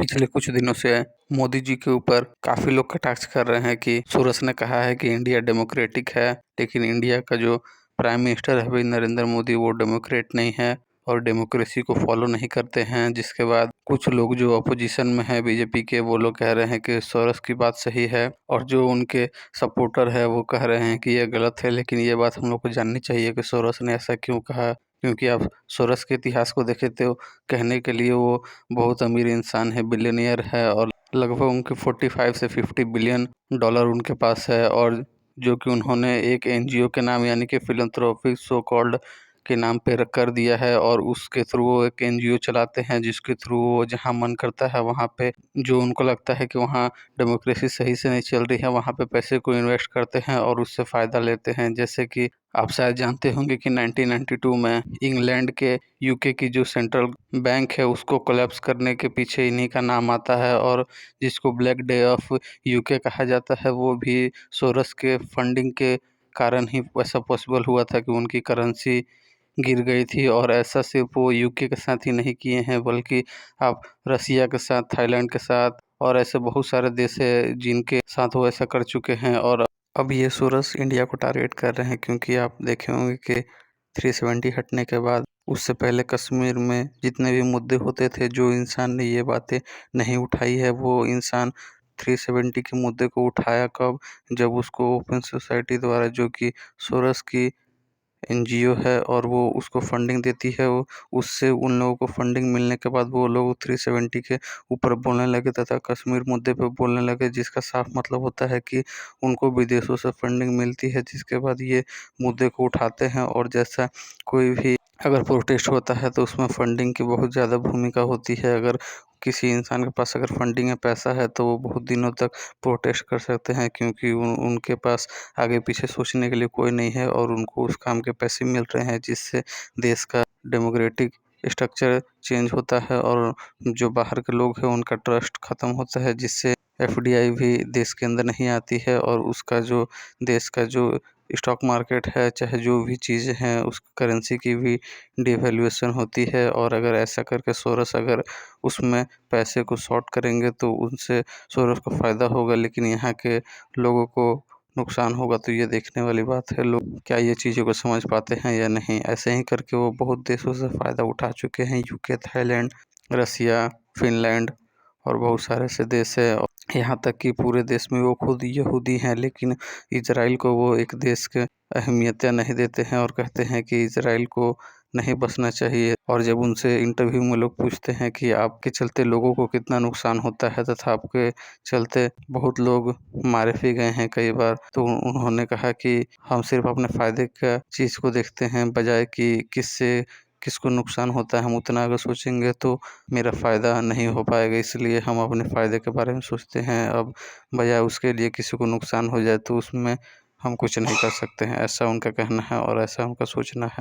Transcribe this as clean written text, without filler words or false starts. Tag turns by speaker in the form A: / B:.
A: पिछले कुछ दिनों से मोदी जी के ऊपर काफ़ी लोग कटाक्ष कर रहे हैं कि सोरस ने कहा है कि इंडिया डेमोक्रेटिक है, लेकिन इंडिया का जो प्राइम मिनिस्टर है अभी नरेंद्र मोदी वो डेमोक्रेट नहीं है और डेमोक्रेसी को फॉलो नहीं करते हैं। जिसके बाद कुछ लोग जो अपोजिशन में है बीजेपी के, वो लोग कह रहे हैं कि सोरस की बात सही है और जो उनके सपोर्टर है वो कह रहे हैं कि ये गलत है। लेकिन ये बात हम लोग को जाननी चाहिए कि सोरस ने ऐसा क्यों कहा, क्योंकि आप सोरस के इतिहास को देखें तो कहने के लिए वो बहुत अमीर इंसान है, बिलियनियर है और लगभग उनके 45 से 50 बिलियन डॉलर उनके पास है। और जो कि उन्होंने एक एनजीओ के नाम यानी कि फिलंथ्रोपिक सो कॉल्ड के नाम पे कर दिया है और उसके थ्रू वो एक एनजीओ चलाते हैं जिसके थ्रू वो जहाँ मन करता है वहाँ पे, जो उनको लगता है कि वहाँ डेमोक्रेसी सही से नहीं चल रही है, वहाँ पे पैसे को इन्वेस्ट करते हैं और उससे फ़ायदा लेते हैं। जैसे कि आप शायद जानते होंगे कि 1992 में इंग्लैंड के यूके की जो सेंट्रल बैंक है उसको कोलैप्स करने के पीछे इन्हीं का नाम आता है और जिसको ब्लैक डे ऑफ यूके कहा जाता है वो भी सोरस के फंडिंग के कारण ही वैसा पॉसिबल हुआ था कि उनकी करेंसी गिर गई थी। और ऐसा सिर्फ वो यूके के साथ ही नहीं किए हैं बल्कि आप रसिया के साथ, थाईलैंड के साथ और ऐसे बहुत सारे देश है जिनके साथ वो ऐसा कर चुके हैं। और अब ये सोरस इंडिया को टारगेट कर रहे हैं क्योंकि आप देखे होंगे कि 370 हटने के बाद उससे पहले कश्मीर में जितने भी मुद्दे होते थे, जो इंसान ने ये बातें नहीं उठाई है वो इंसान 370 के मुद्दे को उठाया कब, जब उसको ओपन सोसाइटी द्वारा, जो कि सोरस की एनजीओ है और वो उसको फंडिंग देती है, वो उससे उन लोगों को फंडिंग मिलने के बाद वो लोग 370 के ऊपर बोलने लगे तथा कश्मीर मुद्दे पे बोलने लगे, जिसका साफ मतलब होता है कि उनको विदेशों से फंडिंग मिलती है। जिसके बाद ये मुद्दे को उठाते हैं और जैसा कोई भी अगर प्रोटेस्ट होता है तो उसमें फंडिंग की बहुत ज़्यादा भूमिका होती है। अगर किसी इंसान के पास अगर फंडिंग है, पैसा है, तो वो बहुत दिनों तक प्रोटेस्ट कर सकते हैं क्योंकि उनके पास आगे पीछे सोचने के लिए कोई नहीं है और उनको उस काम के पैसे मिल रहे हैं, जिससे देश का डेमोक्रेटिक स्ट्रक्चर चेंज होता है और जो बाहर के लोग हैं उनका ट्रस्ट ख़त्म होता है, जिससे एफडीआई भी देश के अंदर नहीं आती है और उसका जो देश का जो स्टॉक मार्केट है, चाहे जो भी चीज़ें हैं, उस करेंसी की भी डिवैल्यूएशन होती है। और अगर ऐसा करके सोरस अगर उसमें पैसे को शॉर्ट करेंगे तो उनसे सोरस को फ़ायदा होगा, लेकिन यहाँ के लोगों को नुकसान होगा। तो ये देखने वाली बात है लोग क्या ये चीज़ों को समझ पाते हैं या नहीं। ऐसे ही करके वो बहुत देशों से फ़ायदा उठा चुके हैं, यूके, थाईलैंड, रसिया, फिनलैंड और बहुत सारे ऐसे देश है। और यहाँ तक कि पूरे देश में वो खुद यहूदी हैं, लेकिन इजराइल को वो एक देश के अहमियत नहीं देते हैं और कहते हैं कि इजराइल को नहीं बसना चाहिए। और जब उनसे इंटरव्यू में लोग पूछते हैं कि आपके चलते लोगों को कितना नुकसान होता है तथा आपके चलते बहुत लोग मारे भी गए हैं कई बार, तो उन्होंने कहा कि हम सिर्फ अपने फ़ायदे का चीज़ को देखते हैं बजाय कि किससे किसको नुकसान होता है। हम उतना अगर सोचेंगे तो मेरा फ़ायदा नहीं हो पाएगा, इसलिए हम अपने फ़ायदे के बारे में सोचते हैं। अब बजाय उसके लिए किसी को नुकसान हो जाए तो उसमें हम कुछ नहीं कर सकते हैं, ऐसा उनका कहना है और ऐसा उनका सोचना है।